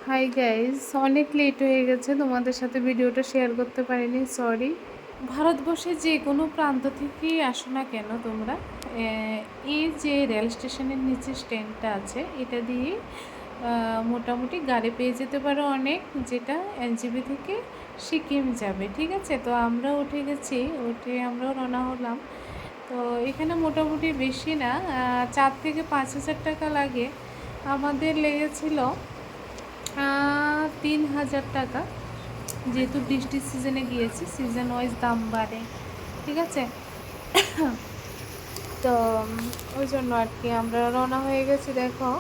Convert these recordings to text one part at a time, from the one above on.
Hi guys, অনেক late হয়ে গেছে, তোমাদের সাথে ভিডিওটা শেয়ার করতে পারিনি, সরি। ভারতবর্ষের যে কোনো প্রান্ত থেকেই আসো না কেন তোমরা, এই যে রেল স্টেশনের নিচে স্ট্যান্ডটা আছে, এটা দিয়ে মোটামুটি গাড়ি পেয়ে যেতে পারো অনেক, যেটা এনজেপি থেকে সিকিম যাবে। ঠিক আছে, তো আমরা উঠে গেছি, উঠে আমরাও রওনা হলাম। তো এখানে মোটামুটি বেশি না, 4 থেকে 5 হাজার টাকা লাগে। আমাদের লেগেছিল 3,000 টাকা, যেহেতু বৃষ্টির সিজনে গিয়েছি, সিজন ওয়াইজ দাম বাড়ে। ঠিক আছে, তো ওই জন্য আর কি আমরা রওনা হয়ে গেছি। দেখো,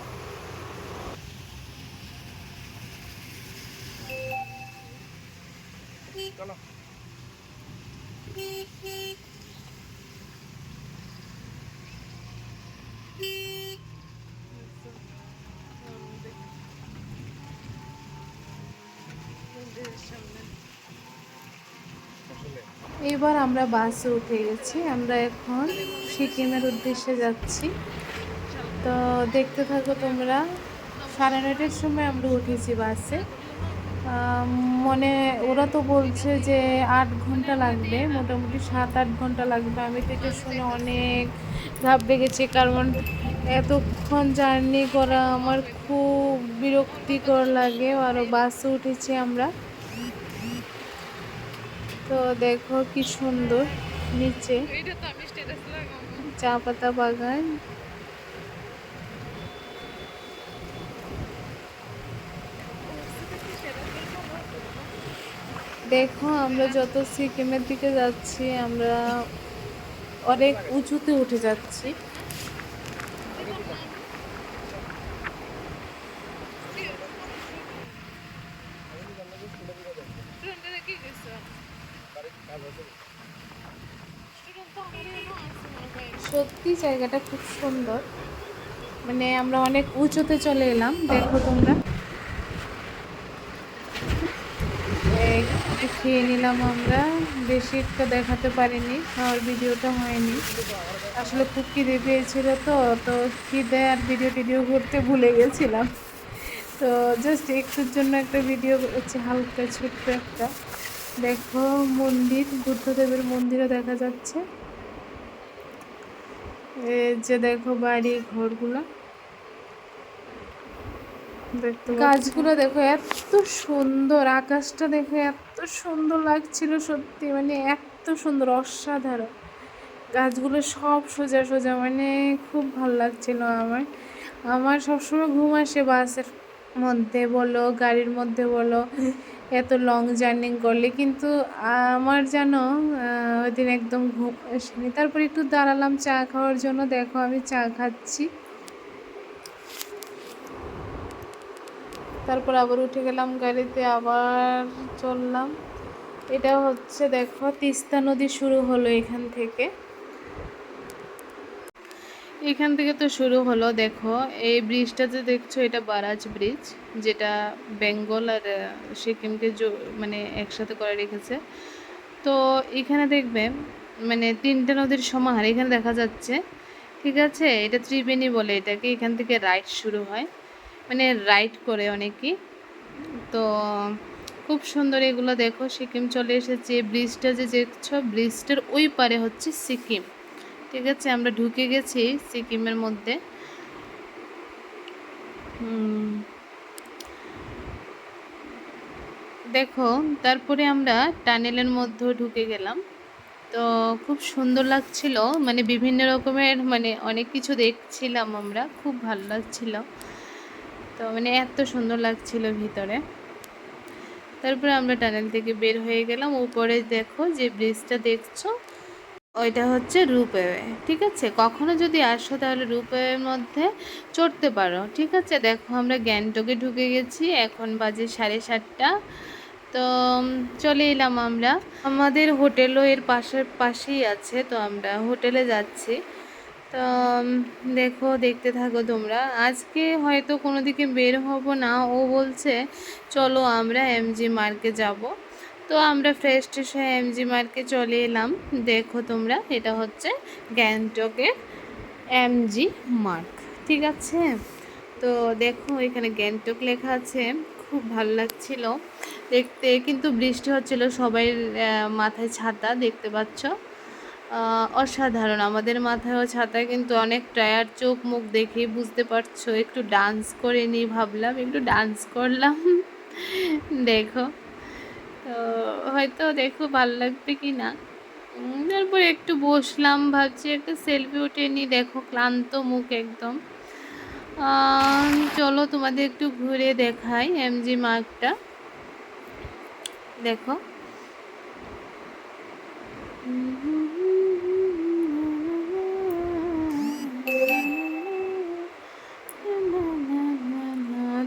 এবার আমরা বাসে উঠে গেছি, আমরা এখন সিকিমের উদ্দেশ্যে যাচ্ছি। তো দেখতে থাকো তোমরা। 9:30টার সময় আমরা উঠেছি বাসে। মানে ওরা তো বলছে যে 8 ঘন্টা লাগবে, মোটামুটি 7-8 ঘন্টা লাগবে। আমি তো এটা শুনে অনেক ঘাবড়ে গেছি, কারণ এতক্ষণ জার্নি করা আমার খুব বিরক্তিকর লাগে। আরও বাসে উঠেছি আমরা। তো দেখো কি সুন্দর, নিচে চা পাতা বাগান। দেখো, আমরা যত সিকিমের দিকে যাচ্ছি, আমরা অনেক উঁচুতে উঠে যাচ্ছি। সত্যি জায়গাটা খুব সুন্দর, মানে আমরা অনেক উঁচুতে চলে এলাম। দেখো তোমরা, এখানে খেয়ে নিলাম আমরা। বেশি একটা দেখাতে পারিনি, খাওয়ার ভিডিওটা হয়নি। আসলে খুব খিদে পেয়েছিল, তো তো খিদে আর ভিডিও টিডিও করতে ভুলে গেছিলাম। তো জাস্ট একটুর জন্য একটা ভিডিও হচ্ছে, হালকা ছোট্ট একটা। দেখো মন্দির, বুদ্ধদেবের মন্দিরও দেখা যাচ্ছে। এই যে দেখো বাড়ি ঘরগুলো, দেখতে গাছগুলো দেখো এত সুন্দর, আকাশটা দেখো এত সুন্দর লাগছিল, সত্যি মানে এত সুন্দর, অসাধারণ। গাছগুলো সব সোজা সোজা, মানে খুব ভালো লাগছিল আমার। আমার সবসময় ঘুম আসে বাসের মধ্যে বলো, গাড়ির মধ্যে বলো, এত লং জার্নি করলে, কিন্তু আমার যেন ওই দিন একদম ঘুম আসেনি। তারপর একটু দাঁড়ালাম চা খাওয়ার জন্য। দেখো আমি চা খাচ্ছি, তারপর আবার উঠে গেলাম গাড়িতে, আবার চললাম। এটা হচ্ছে দেখো তিস্তা নদী শুরু হলো এখান থেকে। এখান থেকে তো শুরু হলো। দেখো এই ব্রিজটা যে দেখছো, এটা বারাজ ব্রিজ, যেটা বেঙ্গল আর সিকিমকে মানে একসাথে করে রেখেছে। তো এখানে দেখবে মানে 3টে নদীর সমাহার এখানে দেখা যাচ্ছে। ঠিক আছে, এটা ত্রিবেণী বলে এটাকে। এখান থেকে রাইড শুরু হয়, মানে রাইড করে অনেকেই। তো খুব সুন্দর এগুলো। দেখো সিকিম চলে এসেছে। ব্রিজটা যে দেখছো, ব্রিজটার ওই পারে হচ্ছে সিকিম। ঠিক আছে, আমরা ঢুকে গেছি সিকিমের মধ্যে। দেখো তারপরে আমরা টানেলের মধ্যে ঢুকে গেলাম। তো খুব সুন্দর লাগছিল, মানে বিভিন্ন রকমের, মানে অনেক কিছু দেখছিলাম আমরা, খুব ভালো লাগছিল। তো মানে এত সুন্দর লাগছিল ভিতরে। তারপরে আমরা টানেল থেকে বের হয়ে গেলাম। উপরে দেখো যে ব্রিজটা দেখছো, ওইটা হচ্ছে রূপওয়ে। ঠিক আছে, কখনো যদি আসো তাহলে রূপওয়ের মধ্যে চড়তে পারো। ঠিক আছে, দেখো আমরা গ্যাংটকে ঢুকে গেছি, এখন বাজে 7:30। তো চলে এলাম আমরা। আমাদের হোটেলও এর পাশেই আছে, তো আমরা হোটেলে যাচ্ছি। তো দেখো, দেখতে থাকো তোমরা। আজকে হয়তো কোনো দিকে বের হব না, ও বলছে চলো আমরা এমজি মার্কে যাব। তো আমরা ফ্রেশ ট্রেশ হয়ে এমজি মার্কে চলে এলাম। দেখো তোমরা, এটা হচ্ছে গ্যাংটকের এমজি মার্ক। ঠিক আছে, তো দেখো এখানে গ্যাংটক লেখা আছে। খুব ভালো লাগছিল দেখতে, কিন্তু বৃষ্টি হচ্ছিল, সবাই মাথায় ছাতা দেখতে পাচ্ছ। অসাধারণ, আমাদের মাথায়ও ছাতা, কিন্তু অনেক টায়ার, চোখ মুখ দেখেই বুঝতে পারছো। একটু ডান্স করে নিই ভাবলাম, একটু ডান্স করলাম। দেখো, তো হয়তো দেখো ভালো লাগবে কি না। তারপর একটু বসলাম, ভাবছি একটা সেলফি উঠিয়ে নিই। দেখো ক্লান্ত মুখ একদম। চলো তোমাদের একটু ঘুরে দেখাই এমজি মার্গটা। দেখো,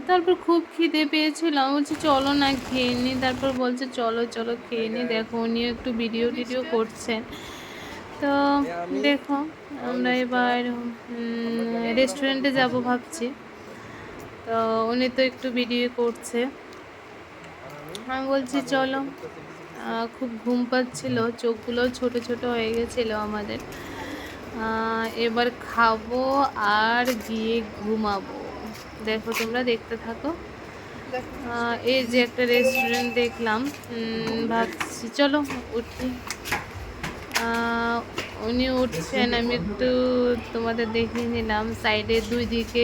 তারপর খুব খিদে পেয়েছিলাম, বলছি চলো না খেয়ে নি। তারপর বলছে চলো চলো খেয়ে নি। দেখো উনিও একটু ভিডিও টিডিও করছেন। তো দেখো, আমরা এবার রেস্টুরেন্টে যাব ভাবছি। তো উনি তো একটু ভিডিও করছে, আমি বলছি চলো। খুব ঘুম পাচ্ছিল, চোখগুলো ছোট ছোট হয়ে গেছিলো আমাদের। এবার খাবো আর গিয়ে ঘুমাবো। দেখো তোমরা দেখতে থাকো। এই যে একটা রেস্টুরেন্ট দেখলাম, ভাবছি চলো উঠি। উনি উঠছেন, আমি একটু তোমাদের দেখিয়ে নিলাম। সাইডে দুই দিকে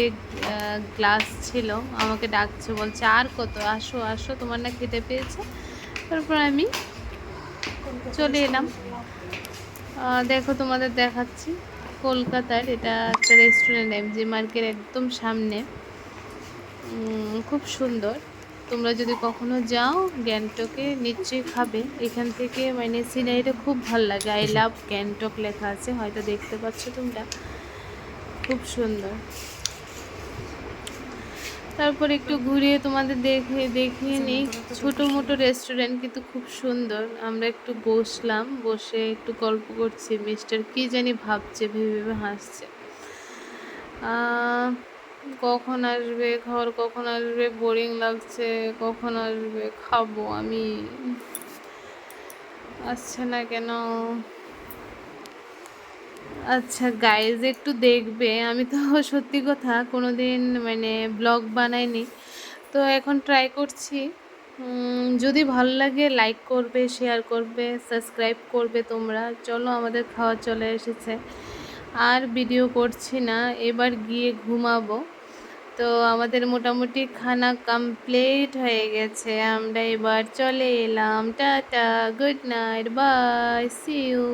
গ্লাস ছিল, আমাকে ডাকছে, বলছে আর কত, আসো আসো, তোমার না খেতে পেয়েছে। তারপর আমি চলে এলাম। দেখো তোমাদের দেখাচ্ছি, কলকাতার এটা একটা রেস্টুরেন্ট, এমজি মার্কের একদম সামনে। খুব সুন্দর। তোমরা যদি কখনো যাও গ্যাংটকে নিশ্চয়ই খাবে। এখান থেকে মানে সিনারিটা খুব ভালো লাগে, আই লাভ গ্যাংটক লেখা আছে, হয়তো দেখতে পাচ্ছ তোমরা। খুব সুন্দর। তারপর একটু ঘুরিয়ে তোমাদের দেখিয়ে নিই। ছোটো মোটো রেস্টুরেন্ট, কিন্তু খুব সুন্দর। আমরা একটু বসলাম, বসে একটু গল্প করছি। মিস্টার কি জানি ভাবছে, ভেবে ভেবে হাসছে। কখন আসবে খাবার, কখন আসবে, বোরিং লাগছে, কখন আসবে, খাবো আমি, আসছে না কেন। আচ্ছা গাইজ, একটু দেখবে, আমি তো সত্যি কথা কোনোদিন মানে ব্লগ বানাইনি, তো এখন ট্রাই করছি। যদি ভালো লাগে লাইক করবে, শেয়ার করবে, সাবস্ক্রাইব করবে তোমরা। চলো, আমাদের খাওয়া চলে এসেছে, আর ভিডিও করছি না, এবার গিয়ে ঘুমাবো। তো আমাদের মোটামুটি খানা কমপ্লিট হয়ে গেছে, আমরা এবার চলে এলাম। Tata, good night, bye, see you.